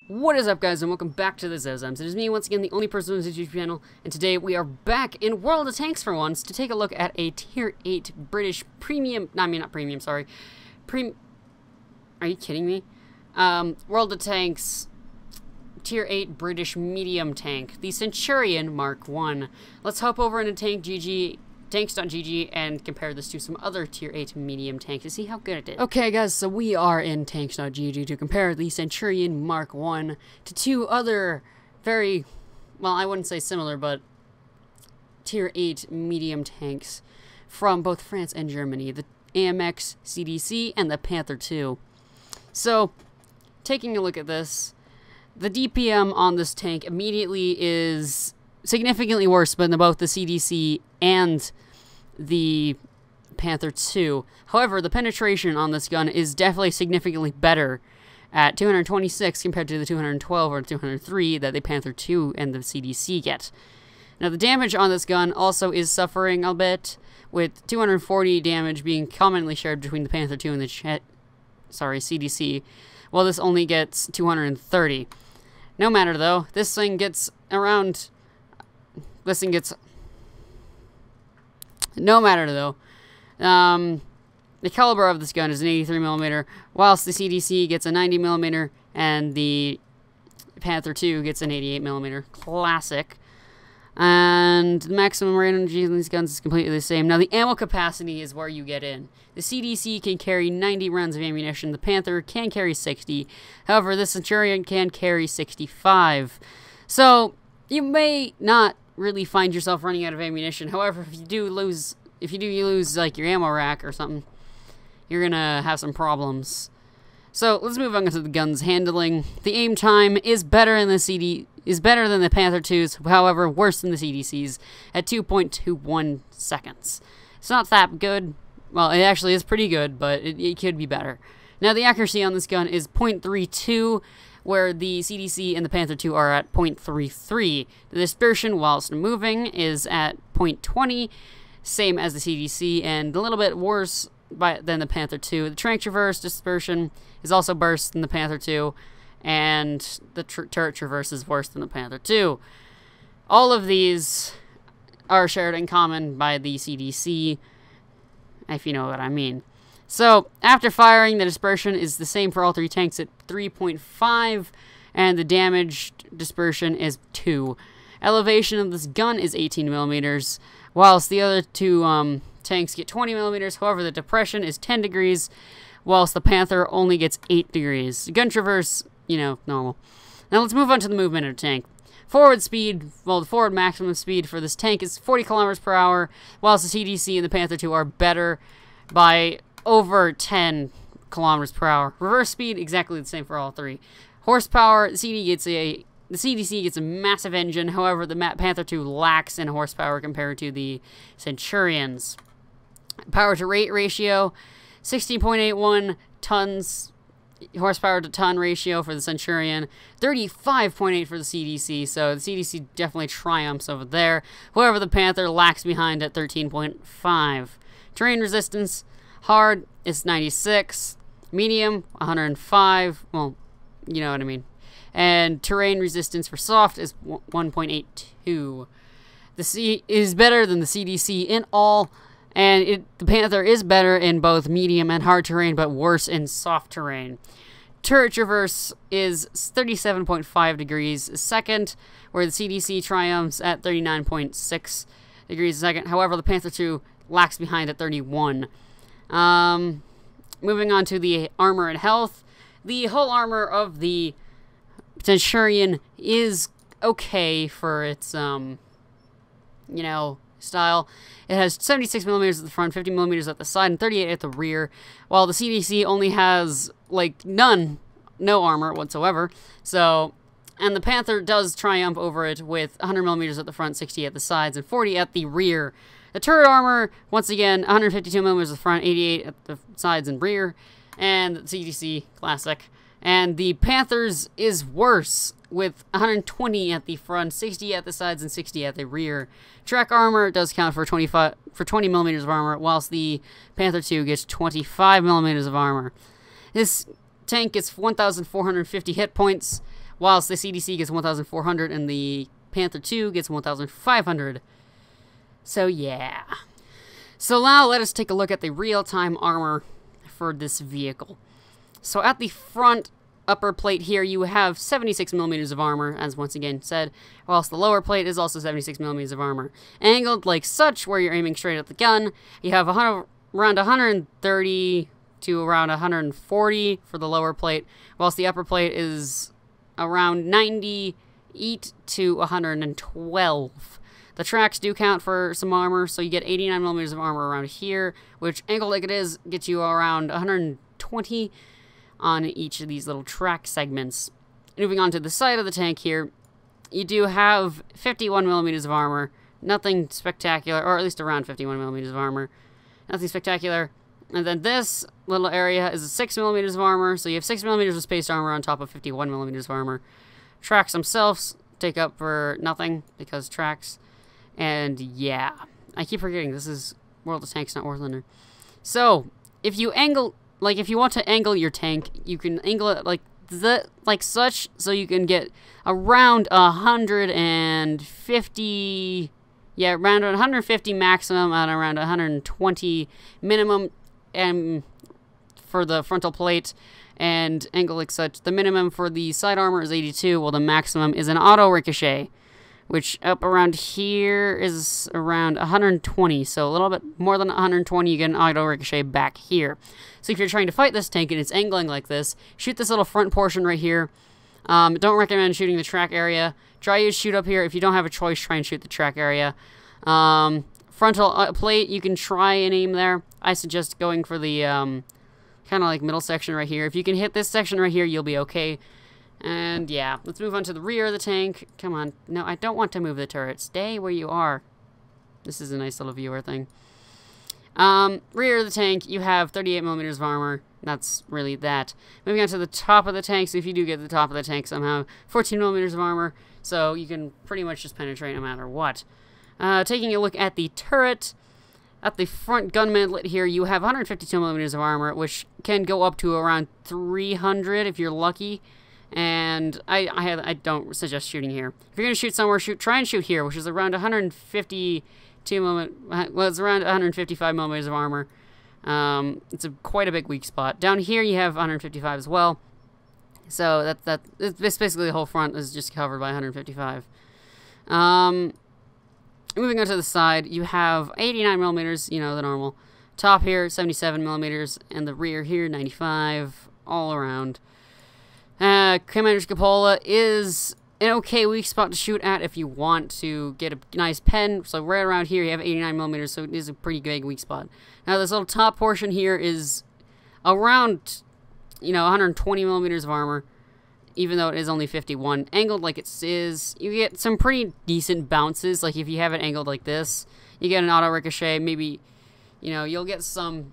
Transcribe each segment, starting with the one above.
What is up, guys, and welcome back to TheZozsomes. It is me, once again, the only person on this YouTube channel, and today we are back in World of Tanks for once to take a look at a Tier 8 British premium, are you kidding me? World of Tanks Tier 8 British medium tank, the Centurion Mk.1. Let's hop over into tanks.gg and compare this to some other Tier 8 medium tanks to see how good it is. Okay, guys, so we are in tanks.gg to compare the Centurion Mk.1 to two other very, well, I wouldn't say similar, but Tier 8 medium tanks from both France and Germany, the AMX CDC and the Panther II. So, taking a look at this, the DPM on this tank immediately is significantly worse than both the CDC and the Panther II. However, the penetration on this gun is definitely significantly better at 226 compared to the 212 or 203 that the Panther II and the CDC get. Now, the damage on this gun also is suffering a bit, with 240 damage being commonly shared between the Panther II and the CDC, while this only gets 230. No matter, though, the caliber of this gun is an 83mm, whilst the CDC gets a 90mm, and the Panther II gets an 88mm classic. And the maximum rate energy in these guns is completely the same. Now, the ammo capacity is where you get in. The CDC can carry 90 rounds of ammunition. The Panther can carry 60. However, the Centurion can carry 65. So, you may not really find yourself running out of ammunition. However, if you do lose like your ammo rack or something, you're gonna have some problems. So let's move on to the gun's handling. The aim time is better than the Panther II's, however worse than the CDC's at 2.21 seconds. It's not that good. Well, it actually is pretty good, but it could be better. Now, the accuracy on this gun is 0.32, where the CDC and the Panther II are at 0.33. The dispersion whilst moving is at 0.20, same as the CDC, and a little bit worse than the Panther II. The trank traverse dispersion is also worse than the Panther II, and the turret traverse is worse than the Panther II. All of these are shared in common by the CDC, if you know what I mean. So, after firing, the dispersion is the same for all three tanks at 3.5, and the damage dispersion is 2. Elevation of this gun is 18mm, whilst the other two tanks get 20mm. However, the depression is 10 degrees, whilst the Panther only gets 8 degrees. Gun traverse, you know, normal. Now, let's move on to the movement of the tank. Forward speed, well, the forward maximum speed for this tank is 40 kilometers per hour, whilst the CDC and the Panther II are better by over 10 kilometers per hour. Reverse speed, exactly the same for all three. Horsepower, the CDC gets a massive engine. However, the Panther II lacks in horsepower compared to the Centurions. Power to weight ratio, 16.81 tons horsepower to ton ratio for the Centurion, 35.8 for the CDC, so the CDC definitely triumphs over there. However, the Panther lacks behind at 13.5. Terrain resistance, hard is 96, medium 105, well, you know what I mean. And terrain resistance for soft is 1.82. The C is better than the CDC in all, and the Panther is better in both medium and hard terrain, but worse in soft terrain. Turret traverse is 37.5 degrees a second, where the CDC triumphs at 39.6 degrees a second. However, the Panther II lacks behind at 31. Moving on to the armor and health. The hull armor of the Centurion is okay for its, you know, style. It has 76mm at the front, 50mm at the side, and 38 at the rear, while the CDC only has, like, no armor whatsoever. So, and the Panther does triumph over it with 100mm at the front, 60 at the sides, and 40 at the rear. The turret armor, once again, 152mm at the front, 88 at the sides and rear, and the CDC, classic. And the Panther's is worse, with 120 at the front, 60 at the sides, and 60 at the rear. Track armor does count for 20mm of armor, whilst the Panther II gets 25mm of armor. This tank gets 1,450 hit points, whilst the CDC gets 1,400 and the Panther 2 gets 1,500. So yeah. So now let us take a look at the real-time armor for this vehicle. So at the front upper plate here, you have 76 millimeters of armor, as once again said, whilst the lower plate is also 76 millimeters of armor. Angled like such, where you're aiming straight at the gun, you have around 130 to around 140 for the lower plate, whilst the upper plate is around 98 to 112. The tracks do count for some armor, so you get 89 millimeters of armor around here, which, angled like it is, gets you around 120 on each of these little track segments. Moving on to the side of the tank here, you do have 51 millimeters of armor. Nothing spectacular, or at least around 51 millimeters of armor. Nothing spectacular. And then this little area is 6 millimeters of armor, so you have 6 millimeters of spaced armor on top of 51 millimeters of armor. Tracks themselves take up for nothing, because tracks. And yeah, I keep forgetting this is World of Tanks, not War Thunder. So, if you angle, like if you want to angle your tank, you can angle it like such, so you can get around 150, yeah, around 150 maximum and around 120 minimum, for the frontal plate, and angle like such. The minimum for the side armor is 82, while the maximum is an auto ricochet, which up around here is around 120, so a little bit more than 120, you get an auto ricochet back here. So if you're trying to fight this tank and it's angling like this, shoot this little front portion right here. Don't recommend shooting the track area. Try to shoot up here. If you don't have a choice, try and shoot the track area. Frontal plate, you can try and aim there. I suggest going for the kind of like middle section right here. If you can hit this section right here, you'll be okay. And yeah, let's move on to the rear of the tank. Come on. No, I don't want to move the turret. Stay where you are. This is a nice little viewer thing. Rear of the tank, you have 38 millimeters of armor. That's really that. Moving on to the top of the tank, so if you do get to the top of the tank somehow, 14 millimeters of armor, so you can pretty much just penetrate no matter what. Taking a look at the turret, at the front gun mantlet here, you have 152 millimeters of armor, which can go up to around 300 if you're lucky. And I don't suggest shooting here. If you're gonna shoot somewhere, try and shoot here, which is around 152 well, it's around 155 millimeters of armor. It's quite a big weak spot. Down here you have 155 as well. So it's basically the whole front is just covered by 155. Moving on to the side, you have 89 millimeters, you know, the normal. Top here, 77 millimeters, and the rear here, 95, all around. Commander's Cupola is an okay weak spot to shoot at if you want to get a nice pen. So right around here you have 89 millimeters, so it is a pretty big weak spot. Now this little top portion here is around, you know, 120 millimeters of armor, even though it is only 51. Angled like it is, you get some pretty decent bounces. Like if you have it angled like this, you get an auto ricochet. Maybe, you know, you'll get some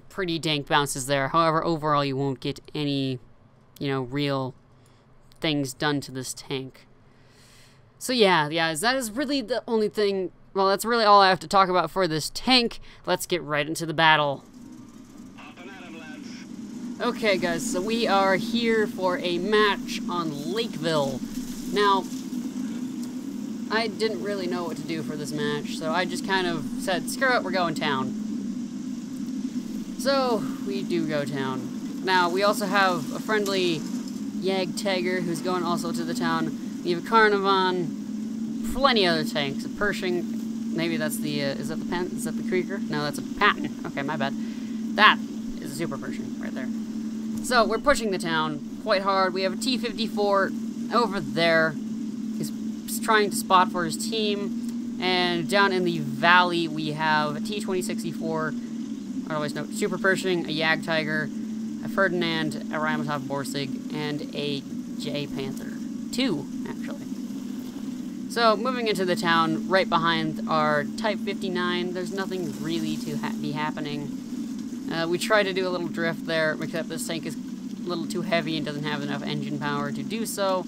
pretty dank bounces there. However, overall you won't get any, you know, real things done to this tank. So yeah, that is really the only thing, well, that's really all I have to talk about for this tank. Let's get right into the battle. Okay guys, so we are here for a match on Lakeville. Now, I didn't really know what to do for this match, so I just kind of said, screw it, we're going town. So, we do go town. Now, we also have a friendly Yag Tiger who's going also to the town. We have a Carnivon, plenty other tanks. A Pershing, maybe that's the, is that the Krieger? No, that's a Patton. Okay, my bad. That is a Super Pershing right there. So, we're pushing the town quite hard. We have a T-54 over there. He's trying to spot for his team. And down in the valley, we have a T-2064, otherwise known Super Pershing, a Yag Tiger, a Ferdinand, a Ramatov Borsig, and a J Panther. 2, actually. So, moving into the town, right behind our Type 59, there's nothing really to be happening. We try to do a little drift there, except this tank is a little too heavy and doesn't have enough engine power to do so.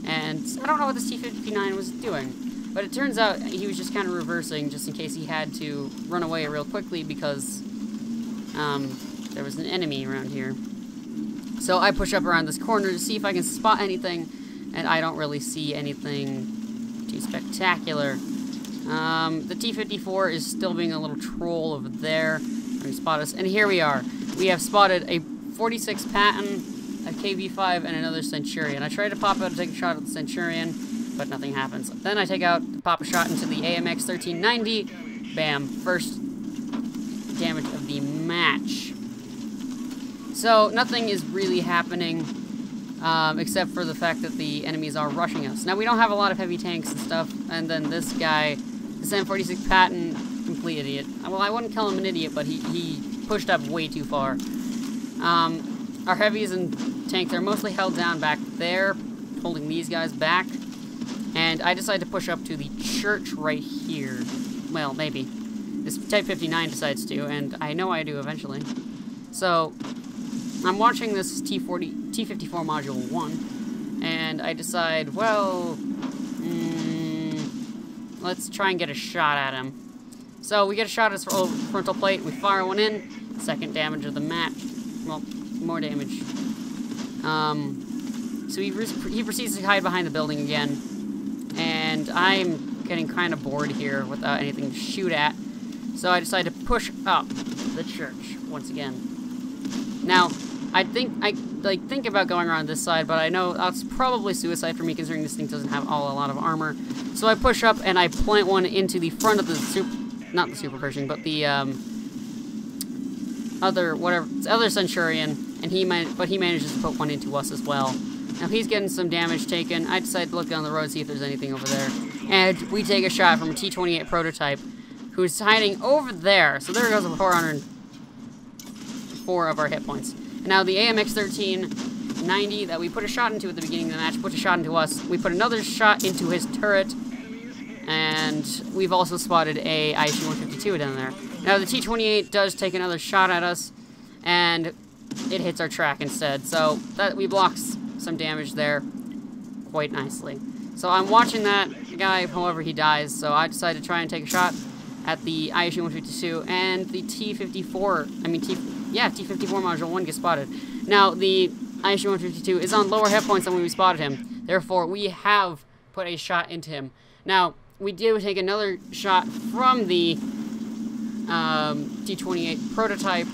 And I don't know what this T-59 was doing, but it turns out he was just kind of reversing, just in case he had to run away real quickly because there was an enemy around here. So I push up around this corner to see if I can spot anything. and I don't really see anything too spectacular. The T-54 is still being a little troll over there. Trying to spot us, and here we are. We have spotted a 46 Patton, a KV-5, and another Centurion. I tried to pop out to take a shot at the Centurion, but nothing happens. Then I take out, pop a shot into the AMX 1390. Bam, first damage of the match. So nothing is really happening, except for the fact that the enemies are rushing us. Now we don't have a lot of heavy tanks and stuff, and then this guy, the M46 Patton, complete idiot. Well, I wouldn't call him an idiot, but he pushed up way too far. Our heavies and tanks are mostly held down back there, holding these guys back. And I decide to push up to the church right here. Well, maybe. This Type 59 decides to, and I know I do eventually. So, I'm watching this T-54 Module 1, and I decide, well, let's try and get a shot at him. So, we get a shot at his frontal plate, we fire one in, second damage of the match. Well, more damage. So he proceeds to hide behind the building again. And I'm getting kind of bored here without anything to shoot at. So I decide to push up the church once again. Now, I think about going around this side, but I know that's probably suicide for me considering this thing doesn't have a lot of armor. So I push up and I plant one into the front of the not the Super Pershing, but the other Centurion, and he manages to put one into us as well. Now he's getting some damage taken. I decide to look down the road, see if there's anything over there. And we take a shot from a T-28 prototype, who's hiding over there. So there goes 404 of our hit points. And now the AMX 1390 that we put a shot into at the beginning of the match, put a shot into us. We put another shot into his turret. And we've also spotted a ISU-152 down there. Now the T-28 does take another shot at us, and it hits our track instead. So that we block some damage there quite nicely. So I'm watching that guy, however he dies, so I decided to try and take a shot at the ISU-152, and the T-54 Module 1 gets spotted. Now the ISU-152 is on lower hit points than when we spotted him. Therefore, we have put a shot into him. Now, we do take another shot from the T-28 prototype,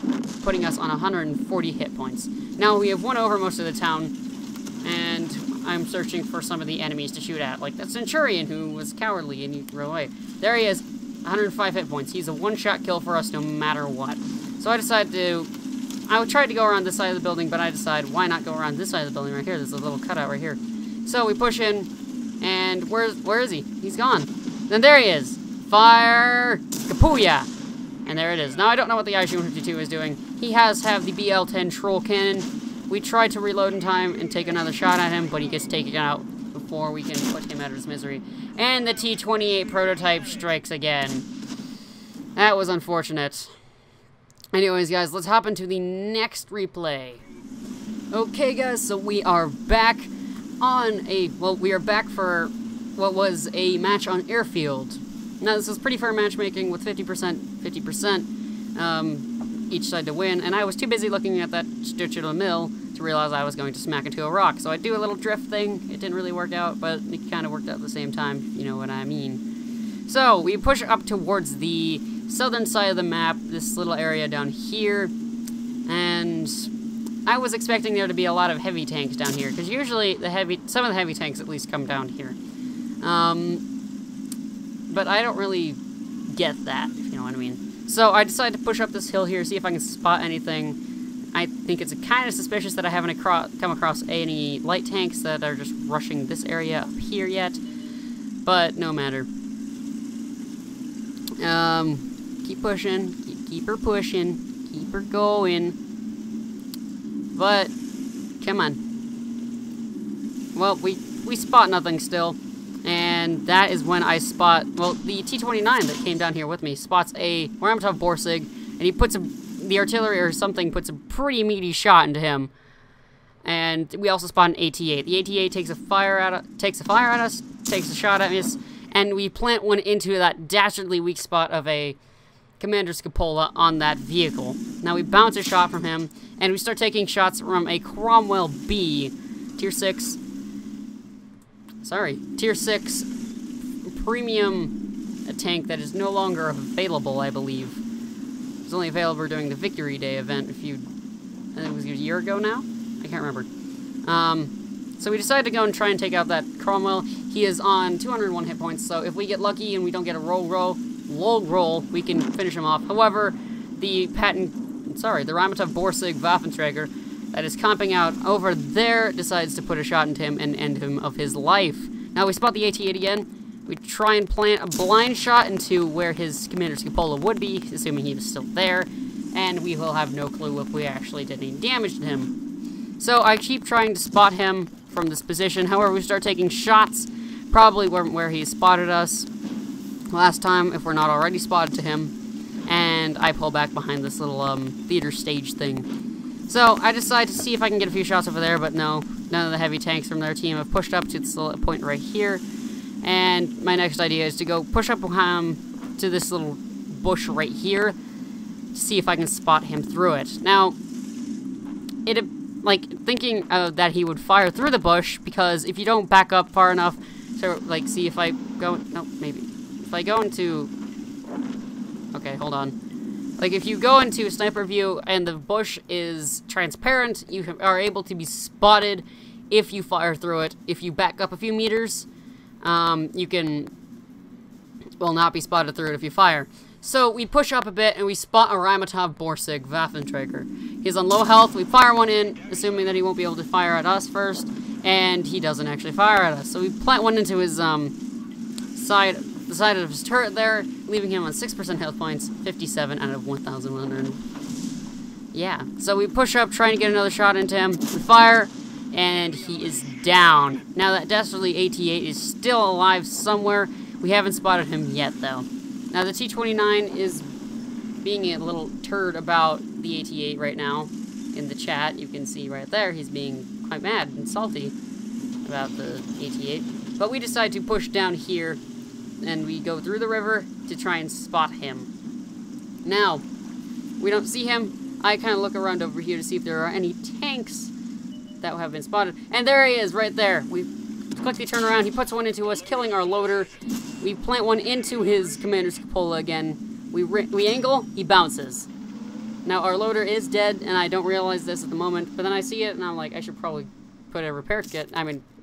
putting us on 140 hit points. Now we have won over most of the town, and I'm searching for some of the enemies to shoot at, like the Centurion, who was cowardly and he threw away. There he is, 105 hit points. He's a one-shot kill for us no matter what. So I decided I would try to go around this side of the building, but I decide, why not go around this side of the building right here? There's a little cutout right here. So we push in, and where is he? He's gone. Then there he is. Fire! Kapooyah! And there it is. Now I don't know what the ISU-152 is doing. He has the BL-10 troll cannon. We tried to reload in time and take another shot at him, but he gets taken out before we can put him out of his misery. And the T-28 prototype strikes again. That was unfortunate. Anyways, guys, let's hop into the next replay. Okay, guys, so we are back on we are back for what was a match on Airfield. Now, this was pretty fair matchmaking with 50% each side to win, and I was too busy looking at that stitch of a mill to realize I was going to smack into a rock. So I do a little drift thing. It didn't really work out, but it kind of worked out at the same time, if you know what I mean. So we push up towards the southern side of the map, this little area down here, and I was expecting there to be a lot of heavy tanks down here, because usually some of the heavy tanks at least come down here. But I don't really get that, if you know what I mean. So I decided to push up this hill here, see if I can spot anything. I think it's kind of suspicious that I haven't come across any light tanks that are just rushing this area up here yet. But no matter. Keep pushing. Keep her pushing. Keep her going. But, come on. Well, we spot nothing still. And that is when I spot, well, the T-29 that came down here with me spots a Ramatov Borsig, and he puts the artillery or something puts a pretty meaty shot into him. And we also spot an AT-8. The AT-8 takes a fire at us, takes a shot at us, and we plant one into that dastardly weak spot of a Commander Scapola on that vehicle. Now we bounce a shot from him, and we start taking shots from a Cromwell B, Tier 6, sorry, Tier 6 premium tank that is no longer available, I believe. It's only available during the Victory Day event I think it was a year ago now? I can't remember. So we decided to go and try and take out that Cromwell. He is on 201 hit points, so if we get lucky and we don't get a low roll, we can finish him off. However, the Ramatov Borsig Waffenträger that is camping out over there decides to put a shot into him and end him of his life. Now we spot the AT-8 again. We try and plant a blind shot into where his Commander's Cupola would be, assuming he was still there, and we will have no clue if we actually did any damage to him. So I keep trying to spot him from this position. However, we start taking shots, probably where he spotted us last time, if we're not already spotted to him, and I pull back behind this little theater stage thing. So I decide to see if I can get a few shots over there, but no, none of the heavy tanks from their team have pushed up to this little point right here. And my next idea is to go push up to this little bush right here to see if I can spot him through it. Now, thinking that he would fire through the bush, because if you don't back up far enough to, like, see if I go... No, maybe. If I go into... Okay, hold on. Like, if you go into a sniper view and the bush is transparent, you are able to be spotted if you fire through it. If you back up a few meters, you will not be spotted through it if you fire. So we push up a bit and we spot a Ramatov Borsig Waffenträger. He's on low health. We fire one in, assuming that he won't be able to fire at us first, and he doesn't actually fire at us. So we plant one into his the side of his turret there, leaving him on 6% health points, 57 out of 1,100. Yeah, so we push up, trying to get another shot into him. We fire, and he is down. Now that dastardly AT-8 is still alive somewhere. We haven't spotted him yet, though. Now the T-29 is being a little turd about the AT-8 right now in the chat. You can see right there he's being quite mad and salty about the AT-8. But we decide to push down here, and we go through the river to try and spot him. Now, we don't see him. I kind of look around over here to see if there are any tanks that have been spotted. And there he is, right there. We quickly turn around. He puts one into us, killing our loader. We plant one into his Commander's Cupola again. We angle, he bounces. Now, our loader is dead, and I don't realize this at the moment, but then I see it, and I'm like, I should probably put a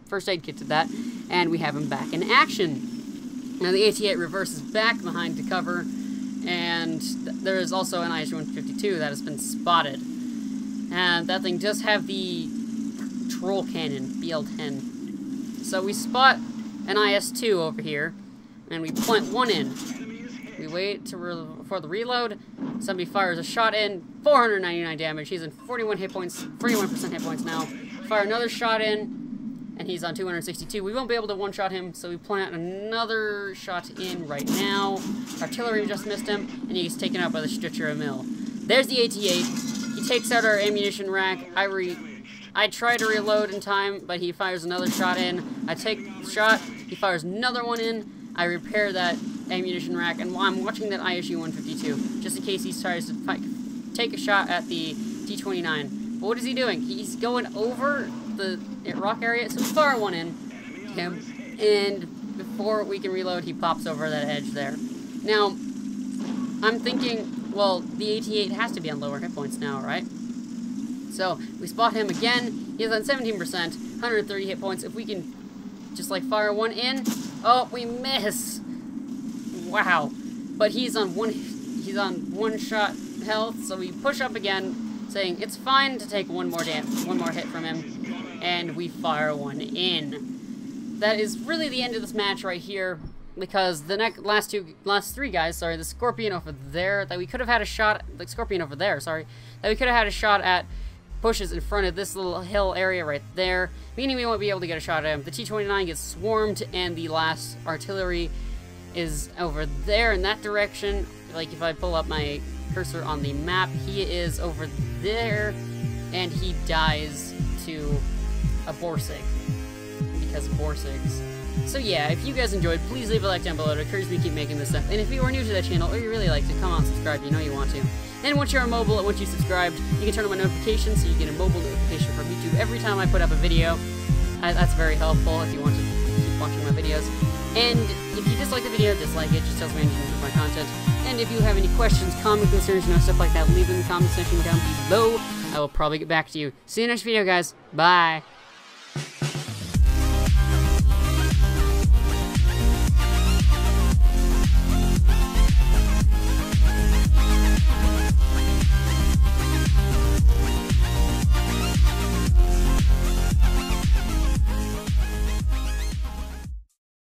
first aid kit to that, and we have him back in action. Now, the AT-8 reverses back behind to cover, and there is also an IS-152 that has been spotted. And that thing does have the troll cannon, BL-10. So we spot an IS-2 over here, and we plant one in. We wait for the reload. Somebody fires a shot in, 499 damage. He's in 41 hit points, 41% hit points now. Fire another shot in, and he's on 262. We won't be able to one-shot him, so we plant another shot in right now. Artillery just missed him, and he's taken out by the Stritcher Mill. There's the AT-8. He takes out our ammunition rack. I try to reload in time, but he fires another shot in. I take the shot. He fires another one in. I repair that ammunition rack, and while I'm watching that ISU-152, just in case he tries to take a shot at the T-29. But what is he doing? He's going over the rock area, so we fire one in him, and before we can reload, he pops over that edge there. Now, I'm thinking, well, the AT-8 has to be on lower hit points now, right? So, we spot him again. He's on 17%, 130 hit points. If we can just, like, fire one in. Oh, we miss! Wow. But he's on one shot health, so we push up again, saying it's fine to take one more hit from him, and we fire one in. That is really the end of this match right here, because the last three guys, the Scorpion over there, that we could have had a shot, that we could have had a shot at, pushes in front of this little hill area right there, meaning we won't be able to get a shot at him. The T-29 gets swarmed, and the last artillery is over there in that direction. Like, if I pull up my cursor on the map, he is over there, and he dies to a Borsig, because of Borsigs. So yeah, if you guys enjoyed, please leave a like down below. It encourages me to keep making this stuff. And if you are new to that channel, or you really like to, come on, subscribe. You know you want to. And once you're on mobile, and once you subscribed, you can turn on my notifications so you get a mobile notification from YouTube every time I put up a video. That's very helpful if you want to keep watching my videos. And if you dislike the video, dislike it. Just tells me I need to improve my content. And if you have any questions, comment concerns, stuff like that, leave them in the comment section down below. I will probably get back to you. See you next video, guys. Bye.